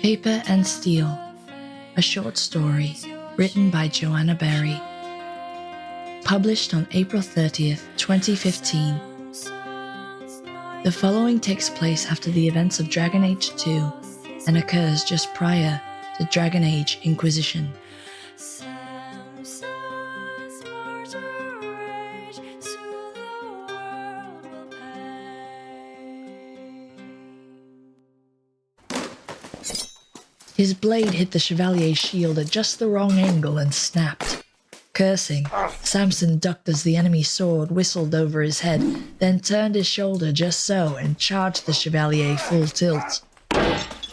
Paper and Steel, a short story written by Joanna Berry. Published on April 30th, 2015. The following takes place after the events of Dragon Age 2 and occurs just prior to Dragon Age Inquisition. His blade hit the Chevalier's shield at just the wrong angle and snapped. Cursing, Samson ducked as the enemy sword whistled over his head, then turned his shoulder just so and charged the Chevalier full tilt.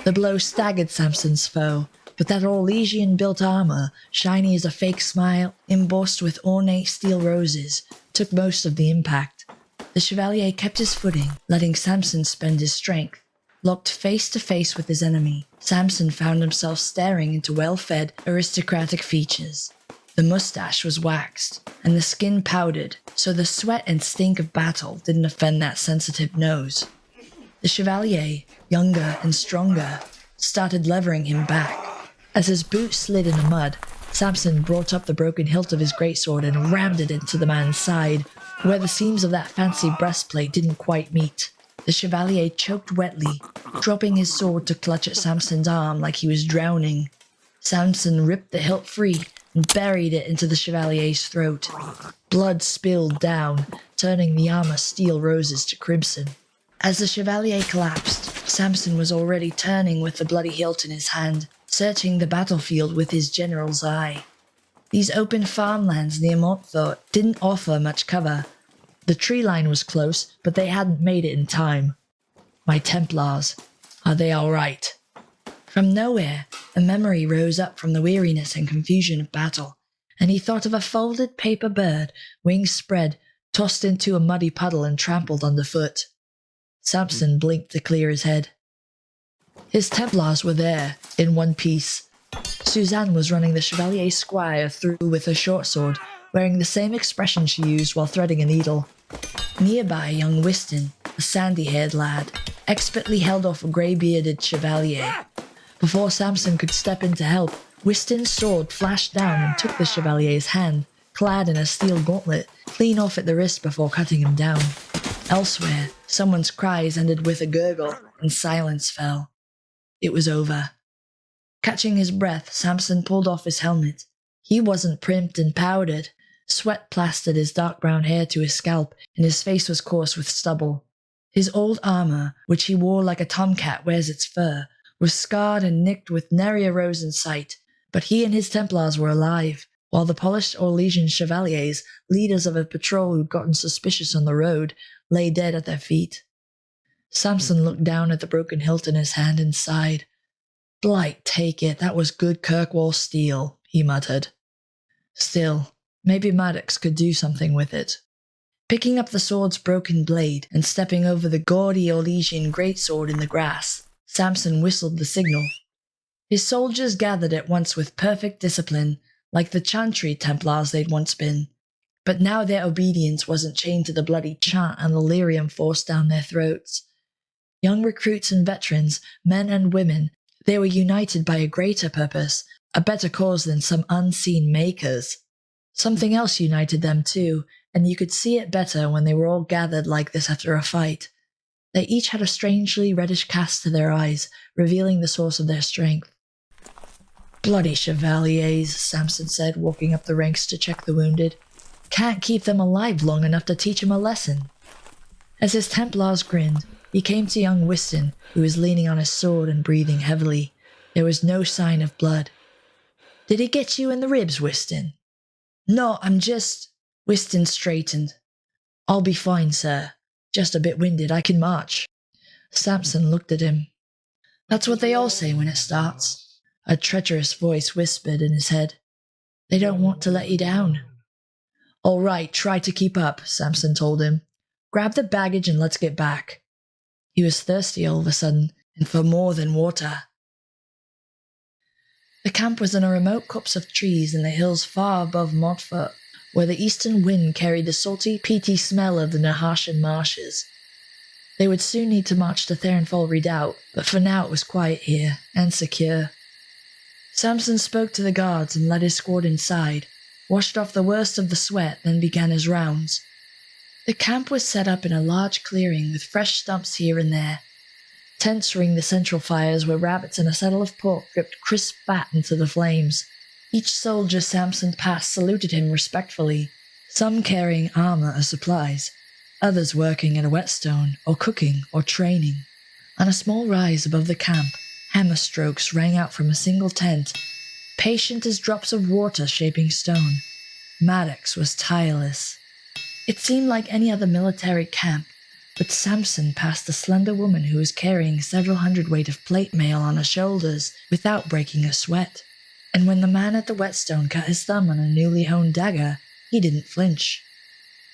The blow staggered Samson's foe, but that Orlesian-built armor, shiny as a fake smile, embossed with ornate steel roses, took most of the impact. The Chevalier kept his footing, letting Samson spend his strength. Locked face to face with his enemy, Samson found himself staring into well-fed, aristocratic features. The mustache was waxed, and the skin powdered, so the sweat and stink of battle didn't offend that sensitive nose. The Chevalier, younger and stronger, started levering him back. As his boot slid in the mud, Samson brought up the broken hilt of his greatsword and rammed it into the man's side, where the seams of that fancy breastplate didn't quite meet. The Chevalier choked wetly, dropping his sword to clutch at Samson's arm like he was drowning. Samson ripped the hilt free and buried it into the Chevalier's throat. Blood spilled down, turning the armor steel roses to crimson. As the Chevalier collapsed, Samson was already turning with the bloody hilt in his hand, searching the battlefield with his general's eye. These open farmlands near Montfort didn't offer much cover. The tree line was close, but they hadn't made it in time. My Templars, are they all right? From nowhere, a memory rose up from the weariness and confusion of battle, and he thought of a folded paper bird, wings spread, tossed into a muddy puddle and trampled underfoot. Samson blinked to clear his head. His Templars were there, in one piece. Suzanne was running the Chevalier Squire through with her short sword, wearing the same expression she used while threading a needle. Nearby, young Whiston, a sandy-haired lad, expertly held off a grey-bearded Chevalier. Before Samson could step in to help, Whiston's sword flashed down and took the Chevalier's hand, clad in a steel gauntlet, clean off at the wrist before cutting him down. Elsewhere, someone's cries ended with a gurgle, and silence fell. It was over. Catching his breath, Samson pulled off his helmet. He wasn't primped and powdered. Sweat plastered his dark brown hair to his scalp, and his face was coarse with stubble. His old armor, which he wore like a tomcat wears its fur, was scarred and nicked with nary a rose in sight, but he and his Templars were alive, while the polished Orlesian Chevaliers, leaders of a patrol who'd gotten suspicious on the road, lay dead at their feet. Samson looked down at the broken hilt in his hand and sighed. "Blight take it, that was good Kirkwall steel," he muttered. Still, maybe Maddox could do something with it. Picking up the sword's broken blade and stepping over the gaudy Orlesian greatsword in the grass, Samson whistled the signal. His soldiers gathered at once with perfect discipline, like the Chantry Templars they'd once been. But now their obedience wasn't chained to the bloody chant and the lyrium forced down their throats. Young recruits and veterans, men and women, they were united by a greater purpose, a better cause than some unseen makers. Something else united them too, and you could see it better when they were all gathered like this after a fight. They each had a strangely reddish cast to their eyes, revealing the source of their strength. "Bloody Chevaliers," Samson said, walking up the ranks to check the wounded. "Can't keep them alive long enough to teach them a lesson." As his Templars grinned, he came to young Whiston, who was leaning on his sword and breathing heavily. There was no sign of blood. "Did he get you in the ribs, Whiston?" "No, I'm just—" Whiston straightened. "I'll be fine, sir. Just a bit winded, I can march." Samson looked at him. "That's what they all say when it starts." A treacherous voice whispered in his head. "They don't want to let you down." "All right, try to keep up," Samson told him. "Grab the baggage and let's get back." He was thirsty all of a sudden, and for more than water. The camp was in a remote copse of trees in the hills far above Montfort, where the eastern wind carried the salty, peaty smell of the Nahashan marshes. They would soon need to march to Therenfall Redoubt, but for now it was quiet here, and secure. Samson spoke to the guards and led his squad inside, washed off the worst of the sweat, then began his rounds. The camp was set up in a large clearing with fresh stumps here and there. Tents ringed the central fires where rabbits and a saddle of pork dripped crisp fat into the flames. Each soldier Samson passed saluted him respectfully, some carrying armor or supplies, others working at a whetstone, or cooking, or training. On a small rise above the camp, hammer strokes rang out from a single tent, patient as drops of water shaping stone. Maddox was tireless. It seemed like any other military camp, but Samson passed a slender woman who was carrying several hundredweight of plate mail on her shoulders without breaking a sweat. And when the man at the whetstone cut his thumb on a newly honed dagger, he didn't flinch.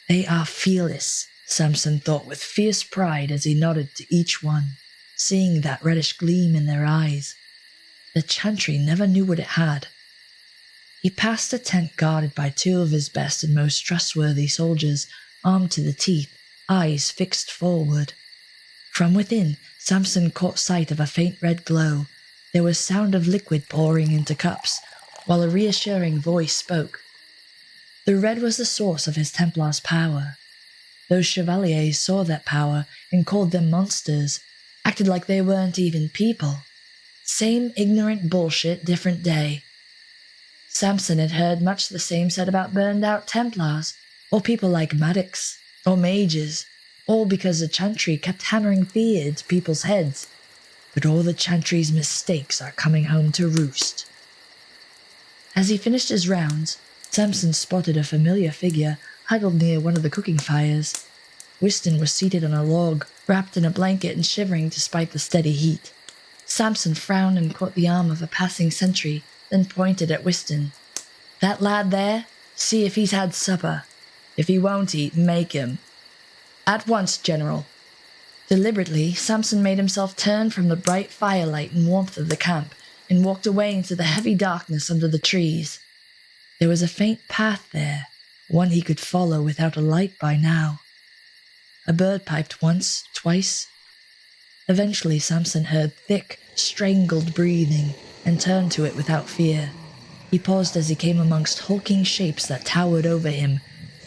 They are fearless, Samson thought with fierce pride as he nodded to each one, seeing that reddish gleam in their eyes. The chantry never knew what it had. He passed a tent guarded by two of his best and most trustworthy soldiers, armed to the teeth, eyes fixed forward. From within, Samson caught sight of a faint red glow. There was sound of liquid pouring into cups, while a reassuring voice spoke. The red was the source of his Templar's power. Those chevaliers saw that power and called them monsters, acted like they weren't even people. Same ignorant bullshit, different day. Samson had heard much the same said about burned-out Templars, or people like Maddox, or mages, all because the chantry kept hammering fear into people's heads. But all the chantry's mistakes are coming home to roost. As he finished his rounds, Samson spotted a familiar figure huddled near one of the cooking fires. Wystan was seated on a log, wrapped in a blanket and shivering despite the steady heat. Samson frowned and caught the arm of a passing sentry, then pointed at Wystan. "That lad there? See if he's had supper. If he won't eat, make him." "At once, General." Deliberately, Samson made himself turn from the bright firelight and warmth of the camp and walked away into the heavy darkness under the trees. There was a faint path there, one he could follow without a light by now. A bird piped once, twice. Eventually Samson heard thick, strangled breathing and turned to it without fear. He paused as he came amongst hulking shapes that towered over him,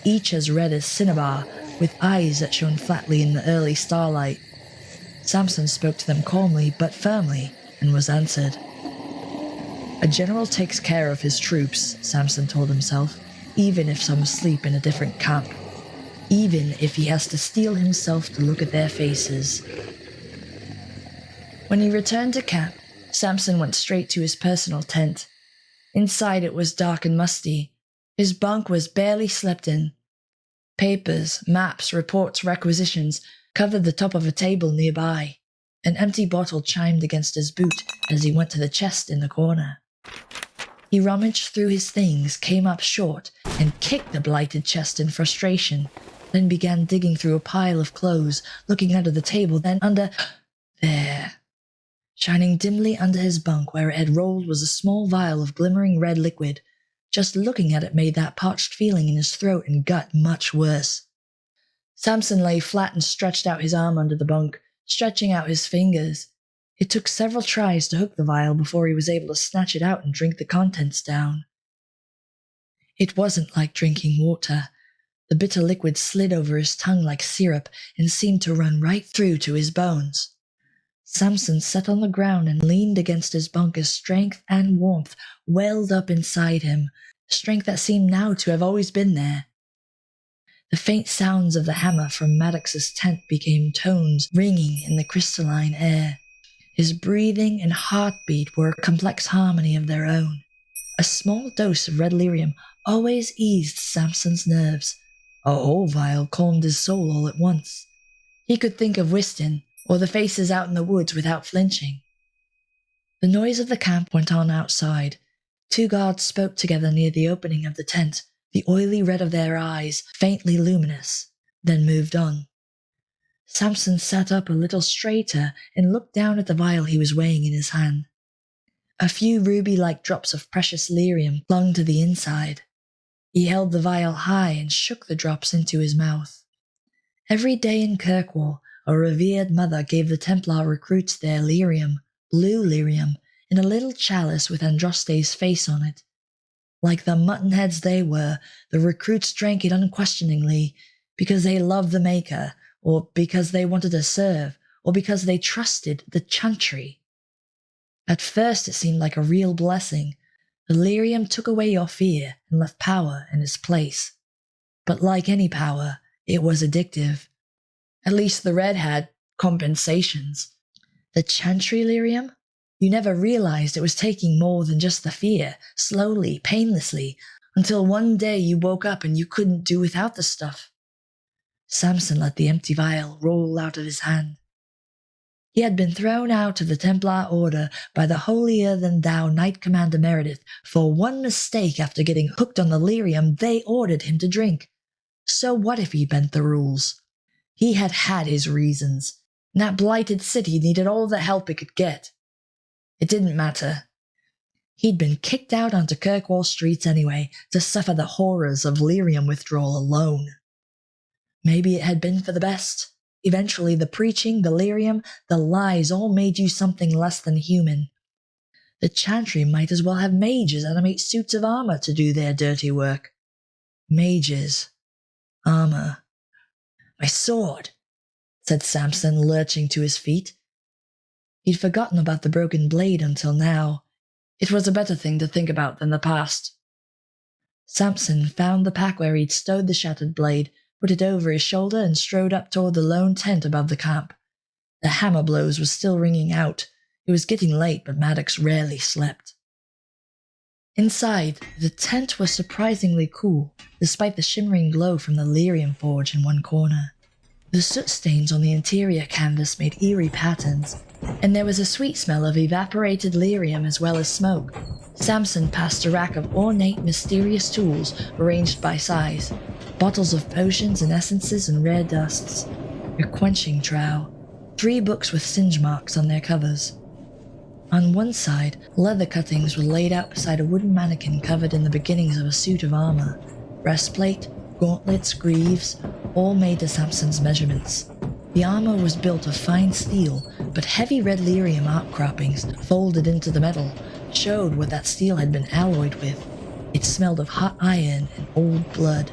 each as red as cinnabar, with eyes that shone flatly in the early starlight. Samson spoke to them calmly but firmly, and was answered. "A general takes care of his troops," Samson told himself, even if some sleep in a different camp. Even if he has to steel himself to look at their faces. When he returned to camp, Samson went straight to his personal tent. Inside it was dark and musty. His bunk was barely slept in. Papers, maps, reports, requisitions covered the top of a table nearby. An empty bottle chimed against his boot as he went to the chest in the corner. He rummaged through his things, came up short, and kicked the blighted chest in frustration, then began digging through a pile of clothes, looking under the table, then under... There. Shining dimly under his bunk where it had rolled was a small vial of glimmering red liquid. Just looking at it made that parched feeling in his throat and gut much worse. Samson lay flat and stretched out his arm under the bunk, stretching out his fingers. It took several tries to hook the vial before he was able to snatch it out and drink the contents down. It wasn't like drinking water. The bitter liquid slid over his tongue like syrup and seemed to run right through to his bones. Samson sat on the ground and leaned against his bunk as strength and warmth welled up inside him, strength that seemed now to have always been there. The faint sounds of the hammer from Maddox's tent became tones ringing in the crystalline air. His breathing and heartbeat were a complex harmony of their own. A small dose of red lyrium always eased Samson's nerves. A whole vial calmed his soul all at once. He could think of Wystan, or the faces out in the woods without flinching. The noise of the camp went on outside. Two guards spoke together near the opening of the tent, the oily red of their eyes faintly luminous, then moved on. Samson sat up a little straighter and looked down at the vial he was weighing in his hand. A few ruby-like drops of precious lyrium clung to the inside. He held the vial high and shook the drops into his mouth. Every day in Kirkwall, a revered mother gave the Templar recruits their lyrium, blue lyrium, in a little chalice with Andraste's face on it. Like the muttonheads they were, the recruits drank it unquestioningly, because they loved the Maker, or because they wanted to serve, or because they trusted the Chantry. At first it seemed like a real blessing. Delirium took away your fear and left power in its place. But like any power, it was addictive. At least the Red had compensations. The Chantry lyrium? You never realized it was taking more than just the fear, slowly, painlessly, until one day you woke up and you couldn't do without the stuff. Samson let the empty vial roll out of his hand. He had been thrown out of the Templar Order by the holier-than-thou Knight Commander Meredith for one mistake after getting hooked on the lyrium they ordered him to drink. So what if he bent the rules? He had had his reasons. That blighted city needed all the help it could get. It didn't matter. He'd been kicked out onto Kirkwall streets anyway, to suffer the horrors of lyrium withdrawal alone. Maybe it had been for the best. Eventually the preaching, the lyrium, the lies all made you something less than human. The Chantry might as well have mages animate suits of armor to do their dirty work. Mages. Armor. My sword, said Samson, lurching to his feet. He'd forgotten about the broken blade until now. It was a better thing to think about than the past. Samson found the pack where he'd stowed the shattered blade, put it over his shoulder, and strode up toward the lone tent above the camp. The hammer blows were still ringing out. It was getting late, but Maddox rarely slept. Inside, the tent was surprisingly cool, despite the shimmering glow from the lyrium forge in one corner. The soot stains on the interior canvas made eerie patterns, and there was a sweet smell of evaporated lyrium as well as smoke. Samson passed a rack of ornate, mysterious tools arranged by size, bottles of potions and essences and rare dusts, a quenching trowel, 3 books with singe marks on their covers. On one side, leather cuttings were laid out beside a wooden mannequin covered in the beginnings of a suit of armor, breastplate, gauntlets, greaves, all made to Samson's measurements. The armor was built of fine steel, but heavy red lyrium outcroppings folded into the metal showed what that steel had been alloyed with. It smelled of hot iron and old blood.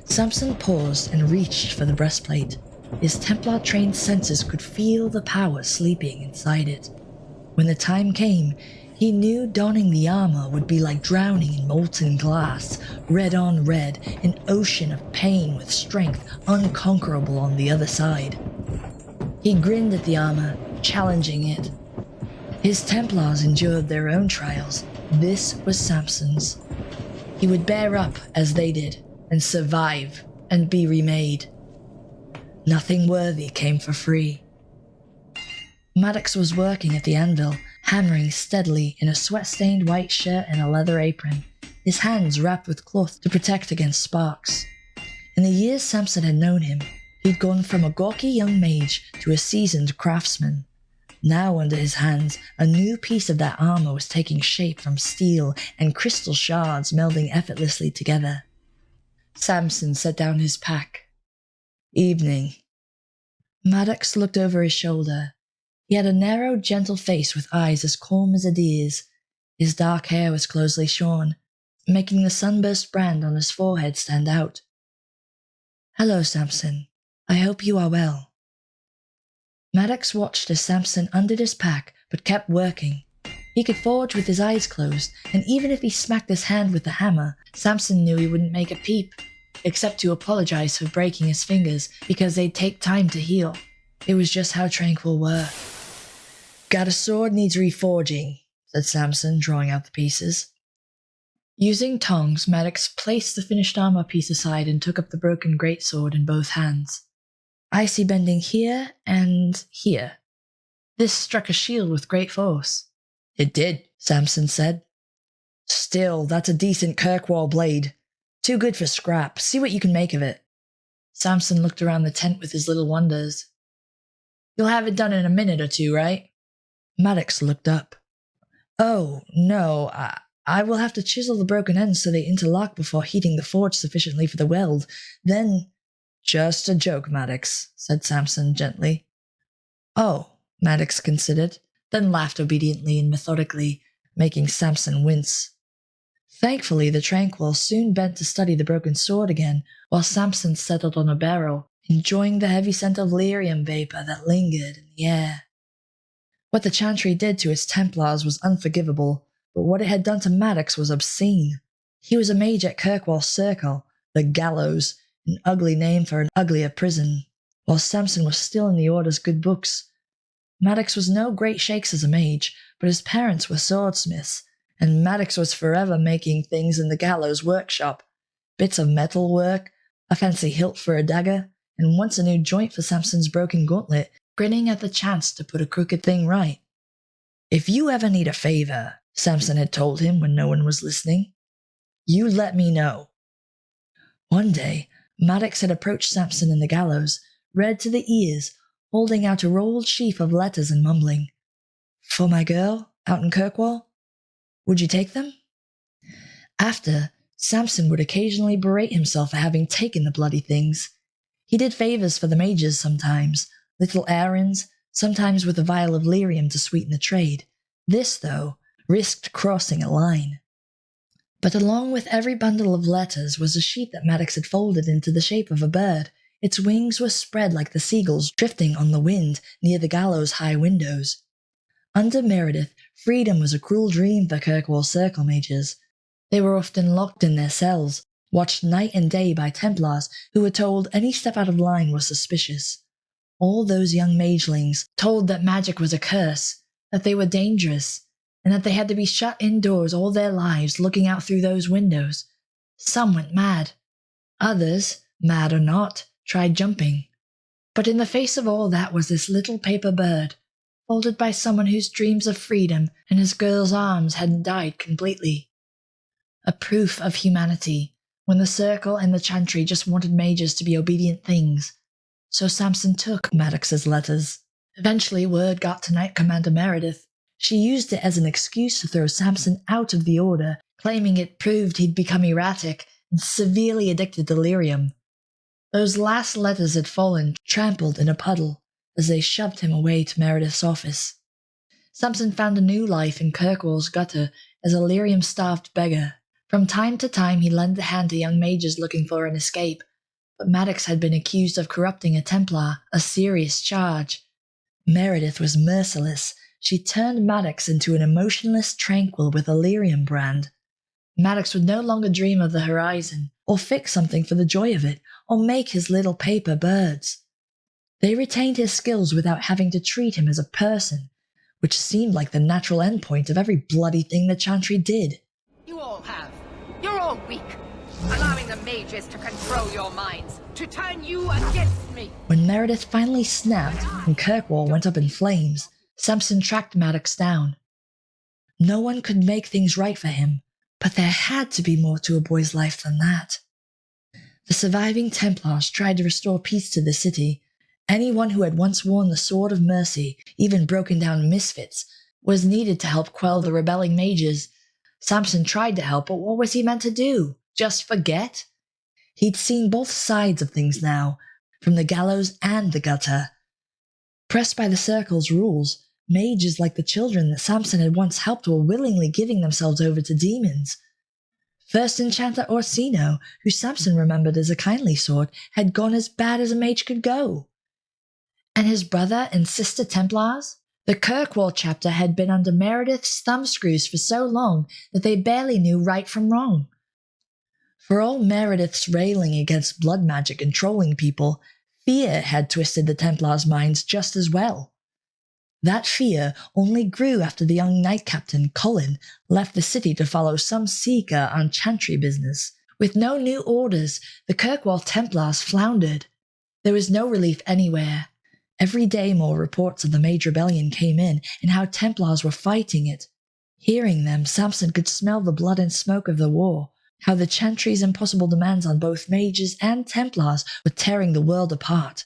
Samson paused and reached for the breastplate. His Templar-trained senses could feel the power sleeping inside it. When the time came, he knew donning the armor would be like drowning in molten glass, red on red, an ocean of pain with strength unconquerable on the other side. He grinned at the armor, challenging it. His Templars endured their own trials. This was Samson's. He would bear up as they did, and survive, and be remade. Nothing worthy came for free. Maddox was working at the anvil, hammering steadily in a sweat-stained white shirt and a leather apron, his hands wrapped with cloth to protect against sparks. In the years Samson had known him, he'd gone from a gawky young mage to a seasoned craftsman. Now under his hands, a new piece of that armor was taking shape from steel and crystal shards melding effortlessly together. Samson set down his pack. Evening. Maddox looked over his shoulder. He had a narrow, gentle face with eyes as calm as a deer's. His dark hair was closely shorn, making the sunburst brand on his forehead stand out. Hello, Samson. I hope you are well. Maddox watched as Samson undid his pack, but kept working. He could forge with his eyes closed, and even if he smacked his hand with the hammer, Samson knew he wouldn't make a peep, except to apologize for breaking his fingers, because they'd take time to heal. It was just how Tranquil were. Got a sword needs reforging, said Samson, drawing out the pieces. Using tongs, Maddox placed the finished armor piece aside and took up the broken greatsword in both hands. I see bending here and here. This struck a shield with great force. It did, Samson said. Still, that's a decent Kirkwall blade. Too good for scrap. See what you can make of it. Samson looked around the tent with his little wonders. You'll have it done in a minute or two, right? Maddox looked up. Oh, no, I will have to chisel the broken ends so they interlock before heating the forge sufficiently for the weld. Then... "Just a joke, Maddox," said Samson gently. "Oh," Maddox considered, then laughed obediently and methodically, making Samson wince. Thankfully, the Tranquil soon bent to study the broken sword again, while Samson settled on a barrel, enjoying the heavy scent of lyrium vapor that lingered in the air. What the Chantry did to its Templars was unforgivable, but what it had done to Maddox was obscene. He was a mage at Kirkwall's Circle, the Gallows, an ugly name for an uglier prison, while Samson was still in the Order's good books. Maddox was no great shakes as a mage, but his parents were swordsmiths, and Maddox was forever making things in the Gallows workshop. Bits of metal work, a fancy hilt for a dagger, and once a new joint for Samson's broken gauntlet, grinning at the chance to put a crooked thing right. "If you ever need a favor," Samson had told him when no one was listening, "you let me know." One day, Maddox had approached Samson in the Gallows, red to the ears, holding out a rolled sheaf of letters and mumbling, "For my girl, out in Kirkwall? Would you take them?" After, Samson would occasionally berate himself for having taken the bloody things. He did favors for the mages sometimes, little errands, sometimes with a vial of lyrium to sweeten the trade. This, though, risked crossing a line. But along with every bundle of letters was a sheet that Maddox had folded into the shape of a bird. Its wings were spread like the seagulls drifting on the wind near the Gallows' high windows. Under Meredith, freedom was a cruel dream for Kirkwall Circle mages. They were often locked in their cells, watched night and day by Templars who were told any step out of line was suspicious. All those young magelings told that magic was a curse, that they were dangerous, and that they had to be shut indoors all their lives looking out through those windows. Some went mad. Others, mad or not, tried jumping. But in the face of all that was this little paper bird, folded by someone whose dreams of freedom and his girl's arms hadn't died completely. A proof of humanity, when the Circle and the Chantry just wanted mages to be obedient things. So Samson took Maddox's letters. Eventually word got to Knight Commander Meredith. She used it as an excuse to throw Samson out of the Order, claiming it proved he'd become erratic and severely addicted to lyrium. Those last letters had fallen trampled in a puddle as they shoved him away to Meredith's office. Samson found a new life in Kirkwall's gutter as a lyrium-starved beggar. From time to time he lent a hand to young mages looking for an escape, but Maddox had been accused of corrupting a Templar, a serious charge. Meredith was merciless. She turned Maddox into an emotionless Tranquil with a lyrium brand. Maddox would no longer dream of the horizon, or fix something for the joy of it, or make his little paper birds. They retained his skills without having to treat him as a person, which seemed like the natural endpoint of every bloody thing the Chantry did. You all have. You're all weak, allowing the mages to control your minds, to turn you against me. When Meredith finally snapped and Kirkwall went up in flames, Samson tracked Maddox down. No one could make things right for him, but there had to be more to a boy's life than that. The surviving Templars tried to restore peace to the city. Anyone who had once worn the Sword of Mercy, even broken down misfits, was needed to help quell the rebelling mages. Samson tried to help, but what was he meant to do? Just forget? He'd seen both sides of things now, from the Gallows and the gutter. Pressed by the Circle's rules, mages like the children that Samson had once helped were willingly giving themselves over to demons. First Enchanter Orsino, who Samson remembered as a kindly sort, had gone as bad as a mage could go. And his brother and sister Templars? The Kirkwall chapter had been under Meredith's thumbscrews for so long that they barely knew right from wrong. For all Meredith's railing against blood magic and trolling people, fear had twisted the Templars' minds just as well. That fear only grew after the young knight captain, Colin, left the city to follow some seeker on Chantry business. With no new orders, the Kirkwall Templars floundered. There was no relief anywhere. Every day more reports of the Mage Rebellion came in and how Templars were fighting it. Hearing them, Samson could smell the blood and smoke of the war, how the Chantry's impossible demands on both mages and Templars were tearing the world apart.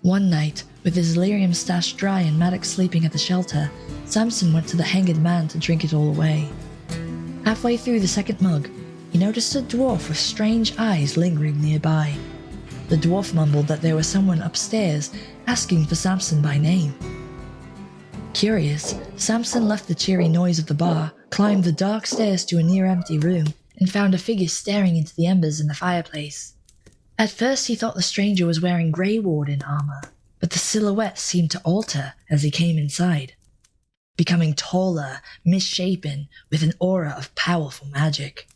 One night, with his lyrium stashed dry and Maddox sleeping at the shelter, Samson went to the Hanged Man to drink it all away. Halfway through the second mug, he noticed a dwarf with strange eyes lingering nearby. The dwarf mumbled that there was someone upstairs asking for Samson by name. Curious, Samson left the cheery noise of the bar, climbed the dark stairs to a near-empty room, and found a figure staring into the embers in the fireplace. At first he thought the stranger was wearing Grey Warden armor, but the silhouette seemed to alter as he came inside, becoming taller, misshapen, with an aura of powerful magic.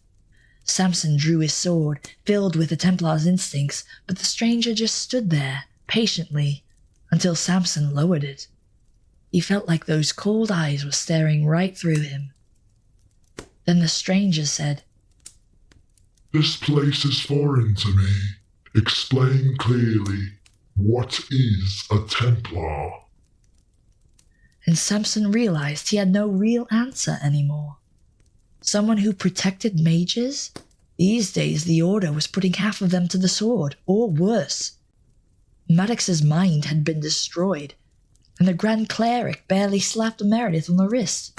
Samson drew his sword, filled with the Templar's instincts, but the stranger just stood there, patiently, until Samson lowered it. He felt like those cold eyes were staring right through him. Then the stranger said, "This place is foreign to me. Explain clearly, what is a Templar?" And Samson realized he had no real answer anymore. Someone who protected mages? These days the Order was putting half of them to the sword, or worse. Maddox's mind had been destroyed, and the Grand Cleric barely slapped Meredith on the wrist.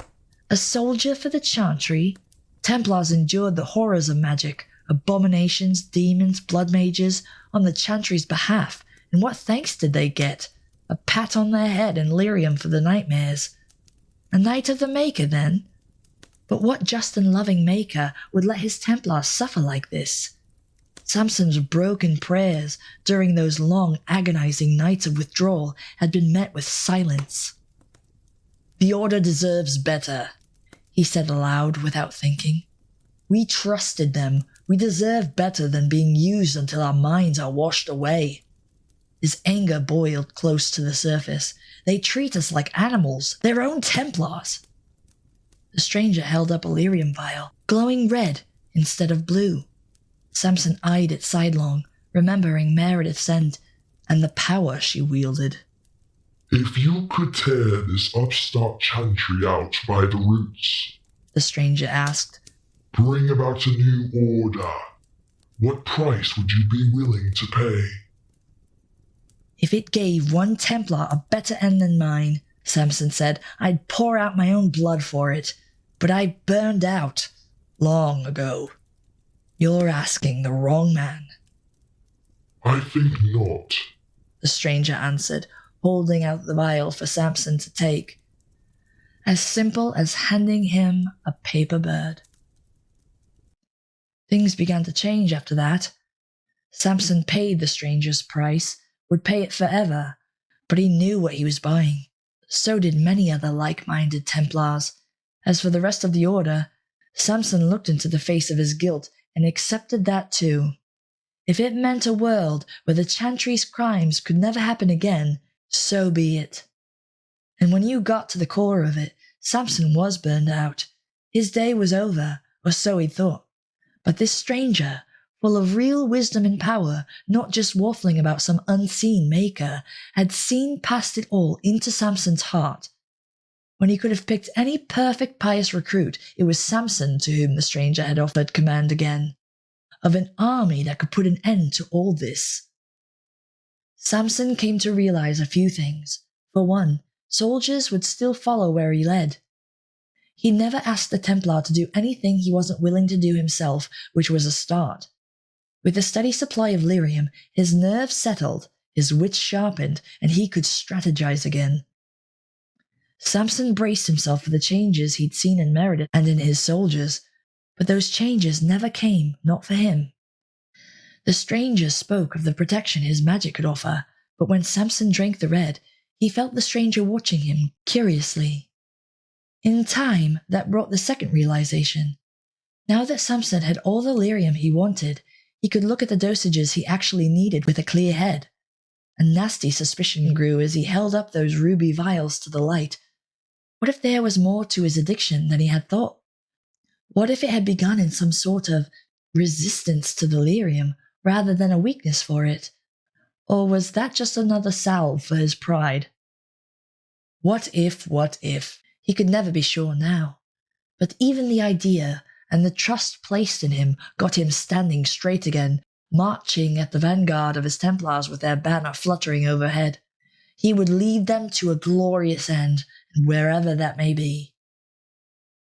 A soldier for the Chantry? Templars endured the horrors of magic, abominations, demons, blood mages, on the Chantry's behalf, and what thanks did they get? A pat on their head and lyrium for the nightmares. A Knight of the Maker, then? But what just and loving Maker would let his Templars suffer like this? Samson's broken prayers during those long, agonizing nights of withdrawal had been met with silence. "The Order deserves better," he said aloud without thinking. "We trusted them. We deserve better than being used until our minds are washed away." His anger boiled close to the surface. "They treat us like animals, their own Templars." The stranger held up a lyrium vial, glowing red instead of blue. Samson eyed it sidelong, remembering Meredith's end and the power she wielded. "If you could tear this upstart Chantry out by the roots," the stranger asked, "bring about a new order, what price would you be willing to pay?" "If it gave one Templar a better end than mine," Samson said, "I'd pour out my own blood for it. But I burned out long ago. You're asking the wrong man." "I think not," the stranger answered, holding out the vial for Samson to take. As simple as handing him a paper bird. Things began to change after that. Samson paid the stranger's price, would pay it forever, but he knew what he was buying. So did many other like-minded Templars. As for the rest of the Order, Samson looked into the face of his guilt and accepted that too. If it meant a world where the Chantry's crimes could never happen again, so be it. And when you got to the core of it, Samson was burned out. His day was over, or so he thought. But this stranger, full of real wisdom and power, not just waffling about some unseen maker, had seen past it all into Samson's heart. When he could have picked any perfect pious recruit, it was Samson to whom the stranger had offered command again, of an army that could put an end to all this. Samson came to realize a few things. For one, soldiers would still follow where he led. He never asked the Templar to do anything he wasn't willing to do himself, which was a start. With a steady supply of lyrium, his nerves settled, his wits sharpened, and he could strategize again. Samson braced himself for the changes he'd seen in Meredith and in his soldiers, but those changes never came, not for him. The stranger spoke of the protection his magic could offer, but when Samson drank the red, he felt the stranger watching him curiously. In time, that brought the second realization. Now that Samson had all the lyrium he wanted, he could look at the dosages he actually needed with a clear head. A nasty suspicion grew as he held up those ruby vials to the light. What if there was more to his addiction than he had thought? What if it had begun in some sort of resistance to delirium rather than a weakness for it? Or was that just another salve for his pride? What if? He could never be sure now. But even the idea and the trust placed in him got him standing straight again, marching at the vanguard of his Templars with their banner fluttering overhead. He would lead them to a glorious end, wherever that may be.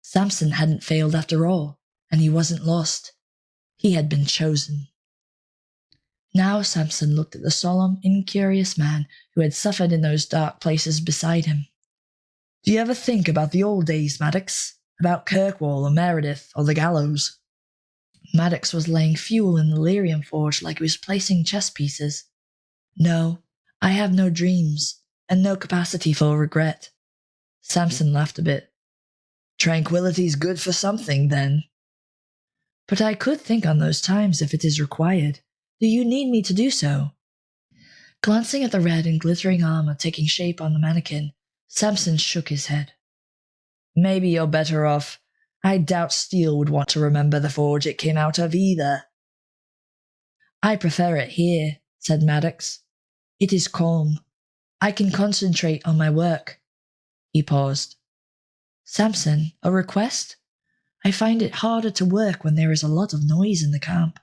Samson hadn't failed after all, and he wasn't lost. He had been chosen. Now Samson looked at the solemn, incurious man who had suffered in those dark places beside him. "Do you ever think about the old days, Maddox? About Kirkwall or Meredith or the gallows?" Maddox was laying fuel in the lyrium forge like he was placing chess pieces. "No, I have no dreams, and no capacity for regret." Samson laughed a bit. "Tranquility's good for something, then." "But I could think on those times if it is required. Do you need me to do so?" Glancing at the red and glittering armor taking shape on the mannequin, Samson shook his head. "Maybe you're better off. I doubt Steele would want to remember the forge it came out of either." "I prefer it here," said Maddox. "It is calm. I can concentrate on my work." He paused. "Samson, a request? I find it harder to work when there is a lot of noise in the camp."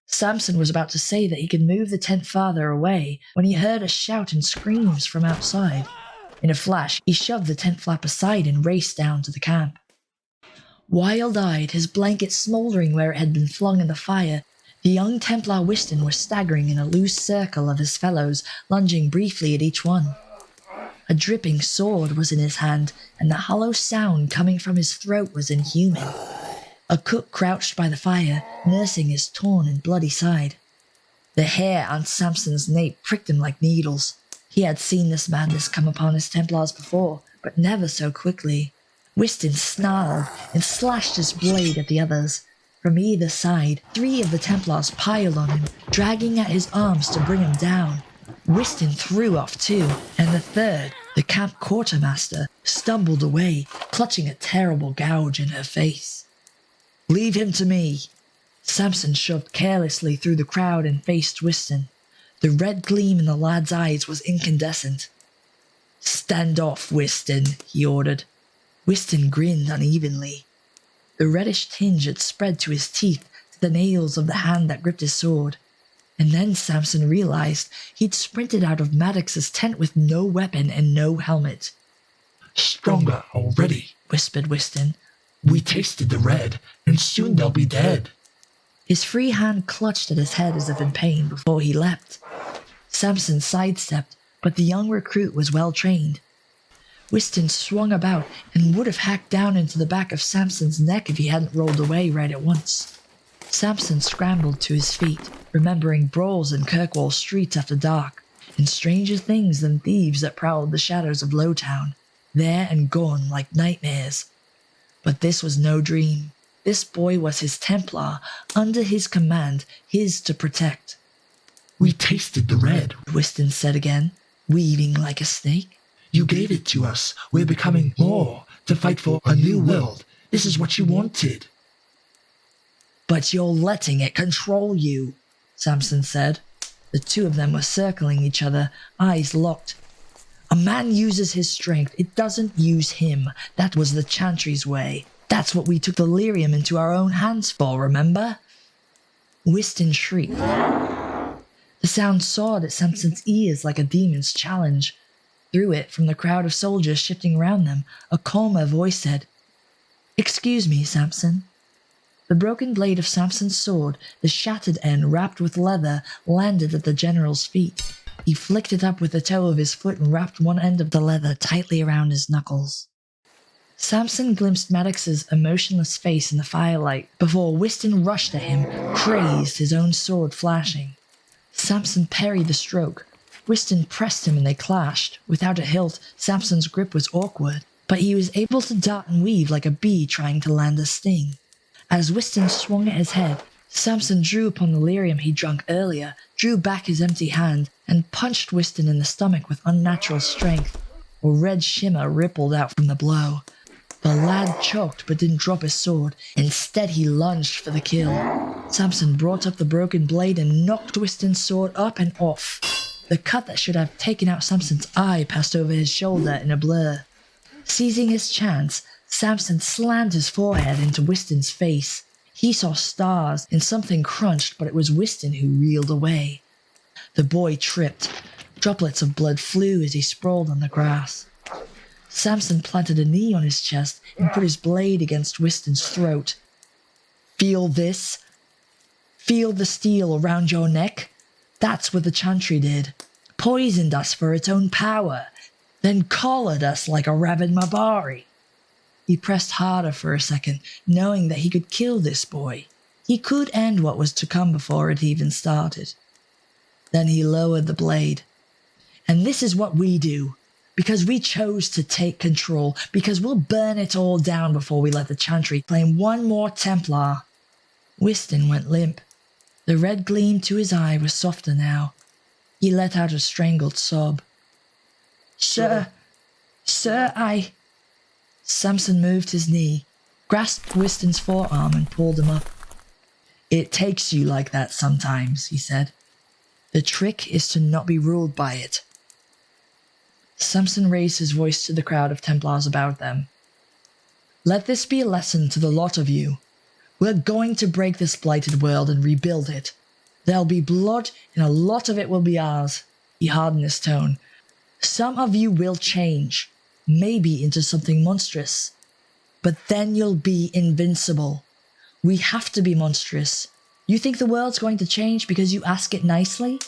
Samson was about to say that he could move the tent farther away when he heard a shout and screams from outside. In a flash, he shoved the tent flap aside and raced down to the camp. Wild-eyed, his blanket smoldering where it had been flung in the fire, the young Templar Whiston was staggering in a loose circle of his fellows, lunging briefly at each one. A dripping sword was in his hand, and the hollow sound coming from his throat was inhuman. A cook crouched by the fire, nursing his torn and bloody side. The hair on Samson's nape pricked him like needles. He had seen this madness come upon his Templars before, but never so quickly. Whiston snarled and slashed his blade at the others. From either side, 3 of the Templars piled on him, dragging at his arms to bring him down. Whiston threw off 2, and the 3rd, the camp quartermaster, stumbled away, clutching a terrible gouge in her face. "Leave him to me." Samson shoved carelessly through the crowd and faced Whiston. The red gleam in the lad's eyes was incandescent. "Stand off, Whiston," he ordered. Whiston grinned unevenly. The reddish tinge had spread to his teeth, to the nails of the hand that gripped his sword. And then Samson realized he'd sprinted out of Maddox's tent with no weapon and no helmet. "Stronger already," whispered Whiston. "We tasted the red, and soon they'll be dead." His free hand clutched at his head as if in pain before he leapt. Samson sidestepped, but the young recruit was well trained. Whiston swung about and would have hacked down into the back of Samson's neck if he hadn't rolled away right at once. Samson scrambled to his feet, remembering brawls in Kirkwall streets after dark, and stranger things than thieves that prowled the shadows of Lowtown, there and gone like nightmares. But this was no dream. This boy was his Templar, under his command, his to protect. "We tasted the red," Whiston said again, weaving like a snake. "You gave it to us. We're becoming more, to fight for a new world. This is what you wanted." "But you're letting it control you," Samson said. The 2 of them were circling each other, eyes locked. "A man uses his strength, it doesn't use him. That was the Chantry's way. That's what we took the lyrium into our own hands for, remember?" Whiston shrieked. The sound sawed at Samson's ears like a demon's challenge. Through it, from the crowd of soldiers shifting around them, a calmer voice said, "Excuse me, Samson." The broken blade of Samson's sword, the shattered end wrapped with leather, landed at the general's feet. He flicked it up with the toe of his foot and wrapped one end of the leather tightly around his knuckles. Samson glimpsed Maddox's emotionless face in the firelight before Whiston rushed at him, crazed, his own sword flashing. Samson parried the stroke. Whiston pressed him and they clashed. Without a hilt, Samson's grip was awkward, but he was able to dart and weave like a bee trying to land a sting. As Whiston swung at his head, Samson drew upon the lyrium he'd drunk earlier, drew back his empty hand, and punched Whiston in the stomach with unnatural strength. A red shimmer rippled out from the blow. The lad choked but didn't drop his sword. Instead, he lunged for the kill. Samson brought up the broken blade and knocked Whiston's sword up and off. The cut that should have taken out Samson's eye passed over his shoulder in a blur. Seizing his chance, Samson slammed his forehead into Whiston's face. He saw stars and something crunched, but it was Whiston who reeled away. The boy tripped. Droplets of blood flew as he sprawled on the grass. Samson planted a knee on his chest and put his blade against Whiston's throat. "Feel this? Feel the steel around your neck?" That's what the Chantry did. Poisoned us for its own power, then collared us like a rabid Mabari. He pressed harder for a second, knowing that he could kill this boy. He could end what was to come before it even started. Then he lowered the blade. And this is what we do, because we chose to take control, because we'll burn it all down before we let the Chantry claim one more Templar. Wystan went limp. The red gleam to his eye was softer now. He let out a strangled sob. Sir, I... Samson moved his knee, grasped Wystan's forearm and pulled him up. It takes you like that sometimes, he said. The trick is to not be ruled by it. Samson raised his voice to the crowd of Templars about them. Let this be a lesson to the lot of you. We're going to break this blighted world and rebuild it. There'll be blood, and a lot of it will be ours. He hardened his tone. Some of you will change, maybe into something monstrous. But then you'll be invincible. We have to be monstrous. You think the world's going to change because you ask it nicely?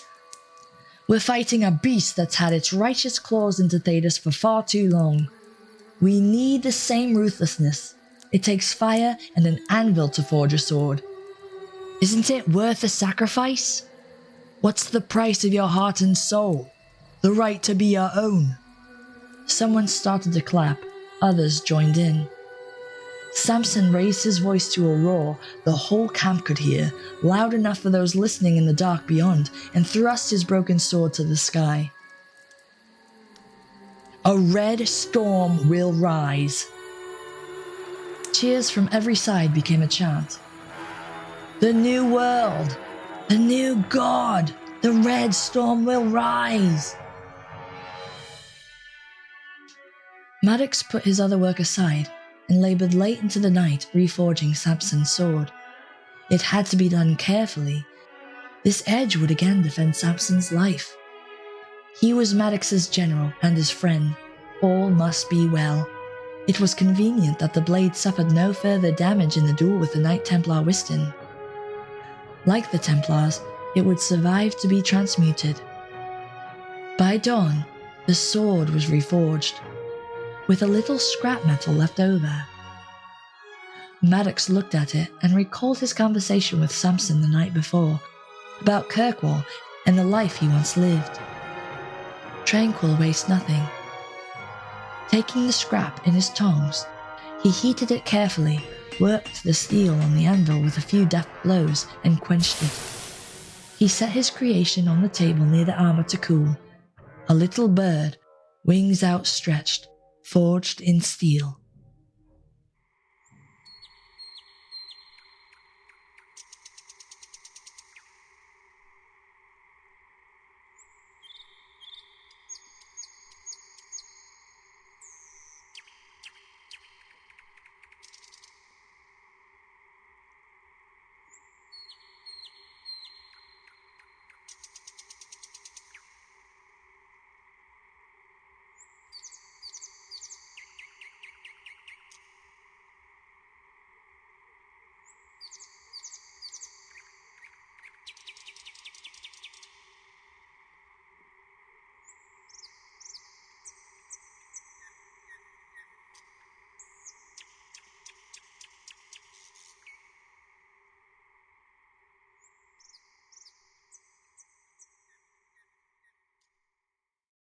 We're fighting a beast that's had its righteous claws into Thedas for far too long. We need the same ruthlessness. It takes fire and an anvil to forge a sword. Isn't it worth a sacrifice? What's the price of your heart and soul? The right to be your own? Someone started to clap. Others joined in. Samson raised his voice to a roar the whole camp could hear, loud enough for those listening in the dark beyond, and thrust his broken sword to the sky. A red storm will rise. Cheers from every side became a chant. The new world! The new god! The red storm will rise! Maddox put his other work aside and labored late into the night reforging Samson's sword. It had to be done carefully. This edge would again defend Samson's life. He was Maddox's general and his friend. All must be well. It was convenient that the blade suffered no further damage in the duel with the Knight Templar Wystan. Like the Templars, it would survive to be transmuted. By dawn, the sword was reforged, with a little scrap metal left over. Maddox looked at it and recalled his conversation with Samson the night before, about Kirkwall and the life he once lived. Tranquil wastes nothing. Taking the scrap in his tongs, he heated it carefully, worked the steel on the anvil with a few deft blows, and quenched it. He set his creation on the table near the armor to cool. A little bird, wings outstretched, forged in steel.